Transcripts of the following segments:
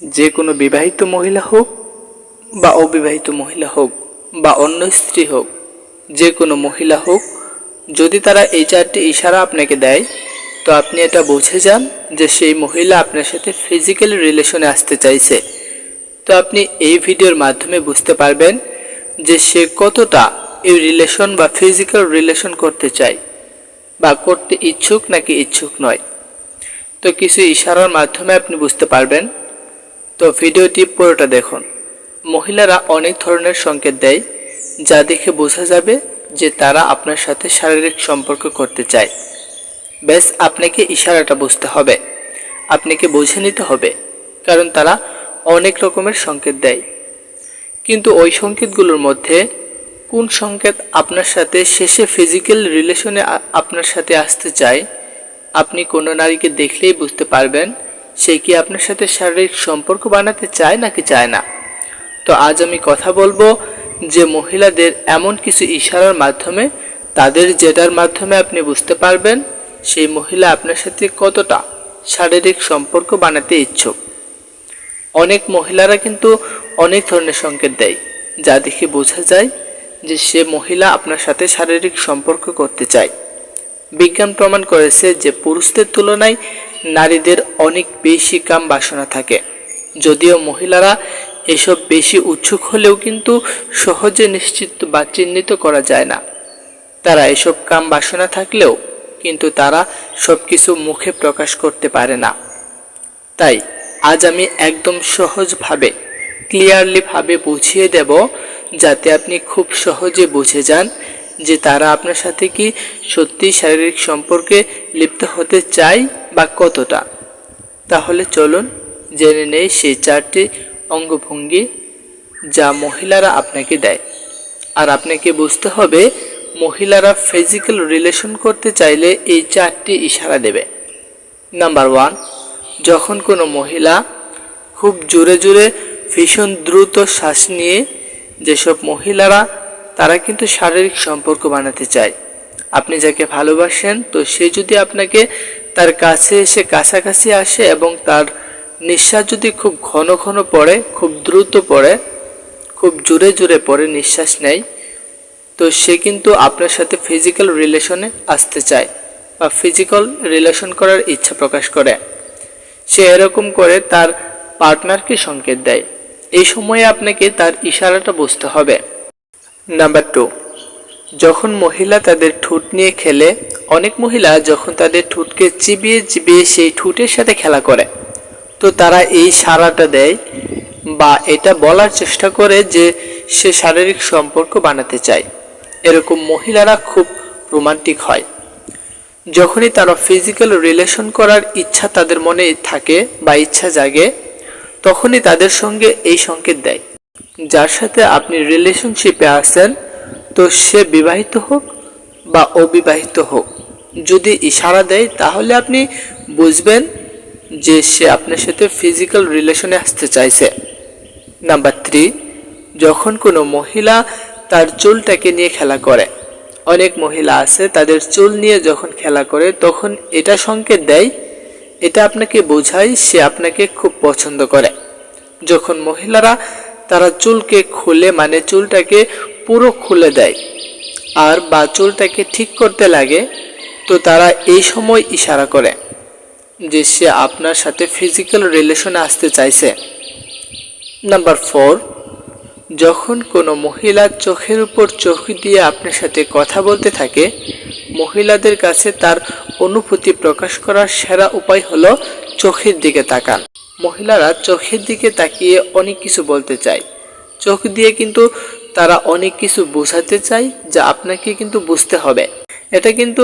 যে কোনো বিবাহিত মহিলা হোক বা অবিবাহিত মহিলা হোক বা অন্য স্ত্রী হোক, যে কোনো মহিলা হোক, যদি তারা এই 4টি ইশারা আপনাকে দেয় তো আপনি এটা বুঝে যান যে সেই মহিলা আপনার সাথে ফিজিক্যাল রিলেশনে আসতে চাইছে। তো আপনি এই ভিডিওর মাধ্যমে বুঝতে পারবেন যে সে কতটা এই রিলেশন বা ফিজিক্যাল রিলেশন করতে চায় বা করতে ইচ্ছুক নাকি ইচ্ছুক নয়। তো কিছু ইশারার মাধ্যমে আপনি বুঝতে পারবেন। তো ভিডিওটি পুরোটা দেখুন। মহিলারা অনেক ধরনের সংকেত দেয় যা দেখে বোঝা যাবে যে তারা আপনার সাথে শারীরিক সম্পর্ক করতে চায়। ব্যাস আপনাকে ইশারাটা বুঝতে হবে, আপনাকে বুঝে নিতে হবে, কারণ তারা অনেক রকমের সংকেত দেয়। কিন্তু ওই সংকেতগুলোর মধ্যে কোন সংকেত আপনার সাথে শেষে ফিজিক্যাল রিলেশনে আপনার সাথে আসতে চায়, আপনি কোনো নারীকে দেখলেই বুঝতে পারবেন সে কি আপনার সাথে শারীরিক সম্পর্ক বানাতে চায় নাকি চায় না। তো আজ আমি কথা বলবো যে মহিলাদের এমন কিছু ইশারার মাধ্যমে, তাদের যেটার মাধ্যমে আপনি বুঝতে পারবেন সেই মহিলা আপনার সাথে কতটা শারীরিক সম্পর্ক বানাতে ইচ্ছুক। অনেক মহিলারা কিন্তু অনেক ধরনের সংকেত দেয় যা দেখে বোঝা যায় যে সে মহিলা আপনার সাথে শারীরিক সম্পর্ক করতে চায়। বিজ্ঞান প্রমাণ করেছে যে পুরুষদের তুলনায় নারীদের অনেক বেশি কাম বাসনা থাকে। যদিও মহিলারা এসব বেশি উৎসুক হলেও কিন্তু সহজে নিশ্চিত বা চিহ্নিত করা যায় না। তারা এসব কাম বাসনা থাকলেও কিন্তু তারা সবকিছু মুখে প্রকাশ করতে পারে না। তাই আজ আমি একদম সহজভাবে ক্লিয়ারলি ভাবে বুঝিয়ে দেব যাতে আপনি খুব সহজে বুঝে যান যে তারা আপনার সাথে কি সত্যি শারীরিক সম্পর্কে লিপ্ত হতে চায় বা কতটা। তাহলে চলুন জেনে নেই সেই 4টি অঙ্গভঙ্গি যা মহিলারা আপনাকে দেয়। আর আপনাকে বুঝতে হবে মহিলারা ফিজিক্যাল রিলেশন করতে চাইলে এই 4টি ইশারা দেবে। নাম্বার 1, যখন কোনো মহিলা খুব জোরে জোরে ভীষণ দ্রুত শ্বাস নিয়ে, যেসব মহিলারা তারা কিন্তু শারীরিক সম্পর্ক বানাতে চায়। আপনি যাকে ভালোবাসেন তো সে যদি আপনাকে তার কাছে এসে কাছাকাছি আসে এবং তার নিঃশ্বাস যদি খুব ঘন ঘন পড়ে, খুব দ্রুত পড়ে, খুব জোরে জোরে পড়ে নিঃশ্বাস নেয়, তো সে কিন্তু আপনার সাথে ফিজিক্যাল রিলেশনে আসতে চায় বা ফিজিক্যাল রিলেশন করার ইচ্ছা প্রকাশ করে। সে এরকম করে তার পার্টনারকে সংকেত দেয়। এই সময়ে আপনাকে তার ইশারাটা বুঝতে হবে। নাম্বার 2, যখন মহিলা তাদের ঠোঁট নিয়ে খেলে। অনেক মহিলা যখন তাদের ঠোঁটকে চিবিয়ে চিবিয়ে সেই ঠোঁটের সাথে খেলা করে তো তারা এই সাড়াটা দেয় বা এটা বলার চেষ্টা করে যে সে শারীরিক সম্পর্ক বানাতে চায়। এরকম মহিলারা খুব রোমান্টিক হয়। যখনই তারা ফিজিক্যাল রিলেশন করার ইচ্ছা তাদের মনে থাকে বা ইচ্ছা জাগে, তখনই তাদের সঙ্গে এই সংকেত দেয়। যার সাথে আপনি রিলেশনশিপে আছেন তো সে বিবাহিত হোক বা অবিবাহিত হোক, যদি ইশারা দেয় তাহলে আপনি বুঝবেন যে সে আপনার সাথে ফিজিক্যাল রিলেশনে আসতে চাইছে। নাম্বার 3, যখন কোনো মহিলা তার চুলটাকে নিয়ে খেলা করে। অনেক মহিলা আছে তাদের চুল নিয়ে যখন খেলা করে তখন এটা সংকেত দেয়, এটা আপনাকে বোঝায় সে আপনাকে খুব পছন্দ করে। যখন মহিলারা তারা চুলকে খুলে, মানে চুলটাকে পুরো খুলে দেয় আর বা চুলটাকে ঠিক করতে লাগে, তো তারা এই সময় ইশারা করে যে সে আপনার সাথে ফিজিক্যাল রিলেশনে আসতে চাইছে। নাম্বার 4, যখন কোনো মহিলা চোখের উপর চোখ দিয়ে আপনার সাথে কথা বলতে থাকে। মহিলাদের কাছে তার অনুভূতি প্রকাশ করার সেরা উপায় হলো চোখের দিকে তাকান। মহিলারা চোখের দিকে তাকিয়ে অনেক কিছু বলতে চায়। চোখ দিয়ে কিন্তু তারা অনেক কিছু বোঝাতে চায় যা আপনাকে কিন্তু বুঝতে হবে। এটা কিন্তু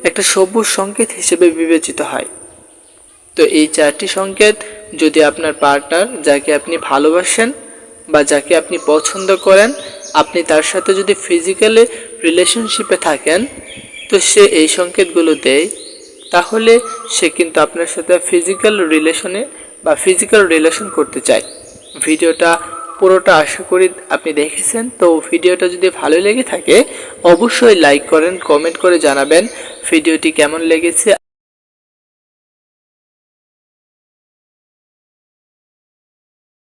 একটা সবুজ সংকেত হিসেবে বিবেচিত হয়। তো এই 4টি সংকেত যদি আপনার পার্টনার, যাকে আপনি ভালোবাসেন বা যাকে আপনি পছন্দ করেন, আপনি তার সাথে যদি ফিজিক্যালি রিলেশনশিপে থাকেন তো সে এই সংকেতগুলো দেয়, তাহলে সে কিন্তু আপনার সাথে ফিজিক্যাল রিলেশন করতে চায়। ভিডিওটা পুরোটা আশা করি আপনি দেখেছেন। তো ভিডিওটা যদি ভালো লেগে থাকে অবশ্যই লাইক করেন, কমেন্ট করে জানাবেন ভিডিওটি কেমন লেগেছে।